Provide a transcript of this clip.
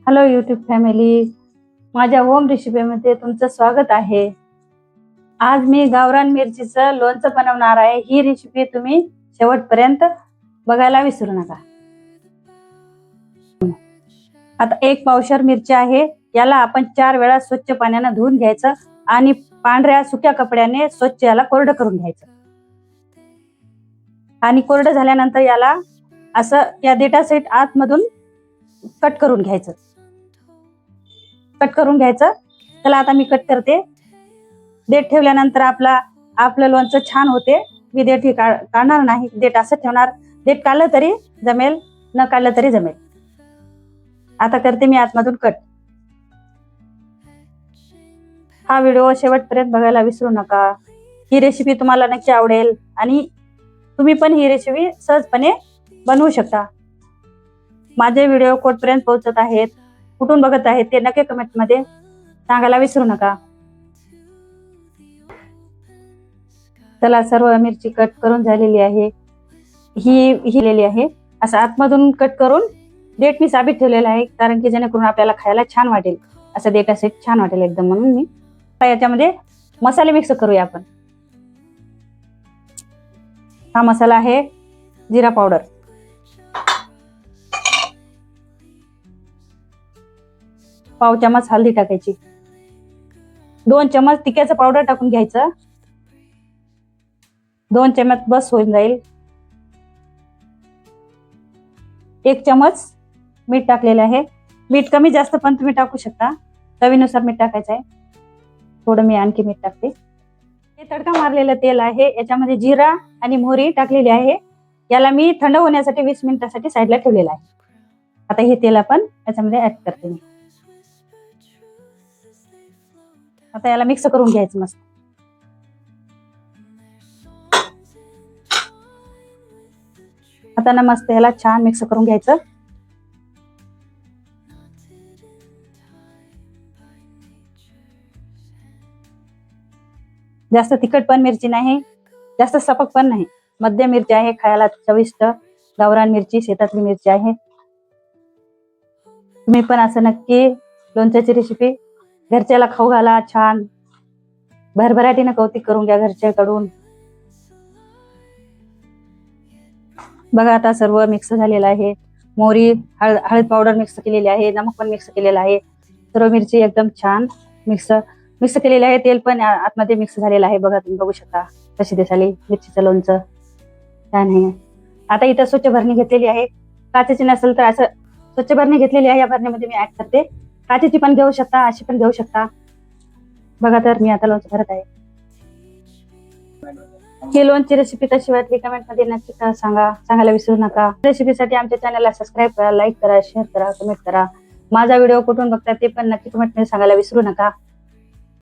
Hello YouTube family, माझ्या home रेसिपीमध्ये तुमचं स्वागत आहे। आज मी गावरान मिरचीचं लोणचं बनवणार आहे। ही रेसिपी तुम्ही शेवटपर्यंत बघायला विसरू नका। आता एक पावशर मिरची आहे, याला आपण 4 वेळा स्वच्छ पाण्याने धुवून घ्यायचं आणि पांढऱ्या सुक्या कपड्याने स्वच्छ याला कोरडं करून घ्यायचं। आणि कोरडं झाल्यानंतर याला असं या देठा सहित आतमधून कट करून घ्यायचं। त्याला आता मी कट करते। देठ ठेवल्यानंतर आपलं लोणचं छान होते। मी देठ काढणार नाही, देठ असं ठेवणार। देठ काढलं तरी जमेल, न काढलं तरी जमेल। आता करते मी आतमधून कट। हा व्हिडिओ शेवटपर्यंत बघायला विसरू नका। ही रेसिपी तुम्हाला नक्की आवडेल आणि तुम्ही पण ही रेसिपी सहजपणे बनवू शकता। माझे व्हिडिओ कोठपर्यंत पोहोचत आहेत, कुठून बघत आहेत ते नक्की कमेंट मध्ये सांगायला विसरू नका। चला, सर्व मिरची कट करून झालेली आहे। ही हिलेली आहे। असं आतमधून कट करून देठ मी साबित ठेवलेला आहे, कारण की जेणेकरून आपल्याला खायला छान वाटेल। असं देठ असे छान वाटेल एकदम, म्हणून मी याच्यामध्ये मसाले मिक्स करूया आपण। हा मसाला आहे जिरा पावडर, पाव चमच हळदी टाकायची, 2 चमच तिखटाचं पावडर टाकून घ्यायचं, 2 चमच बस होऊन जाईल। 1 चमच मीठ टाकलेलं आहे। मीठ कमी जास्त पण तुम्ही टाकू शकता, चवीनुसार मीठ टाकायचं आहे। थोडं मी आणखी मीठ टाकते। हे तडका मारलेलं तेल आहे, याच्यामध्ये जिरा आणि मोहरी टाकलेली आहे। याला मी थंड होण्यासाठी 20 मिनिटासाठी साईडला ठेवलेलं आहे। आता हे तेल आपण याच्यामध्ये ऍड करते मी। आता याला मिक्स करून घ्यायचं मस्त। आता ना मस्त याला छान मिक्स करून घ्यायचं। जास्त तिखट पण मिरची नाही, जास्त सपक पण नाही, मध्यम मिरची आहे, खायला चविष्ट गावरान मिरची, शेतातली मिरची आहे। तुम्ही पण असं नक्की लोणच्याची रेसिपी घरच्याला खाऊ घाला, छान भरभराटीने कौतुक करून घ्या घरच्याकडून। बघा आता सर्व मिक्स झालेलं आहे। मोहरी, हळद पावडर मिक्स केलेली आहे, नमक पण मिक्स केलेलं आहे। सर्व मिरची एकदम छान मिक्स केलेली आहे। तेल पण आतमध्ये मिक्स झालेलं आहे। बघा, तुम्ही बघू शकता कशी दिसाली मिरचीचं लोणचं, छान आहे। आता इथं स्वच्छ भरणी घेतलेली आहे, काचेची नसेल तर असं स्वच्छ भरणी घेतलेली आहे। या भरणीमध्ये मी ऍड करते, काचेची पण घेऊ शकता, अशी पण घेऊ शकता। बघा, तर मी आता लोणचं भरत आहे। ही लोणची रेसिपी कशी वाटली कमेंट मध्ये नक्की सांगायला विसरू नका। रेसिपीसाठी आमच्या चॅनलला सबस्क्राईब करा, लाईक करा, शेअर करा, कमेंट करा। माझा व्हिडिओ कुठून बघता ते पण नक्की कमेंट मध्ये सांगायला विसरू नका।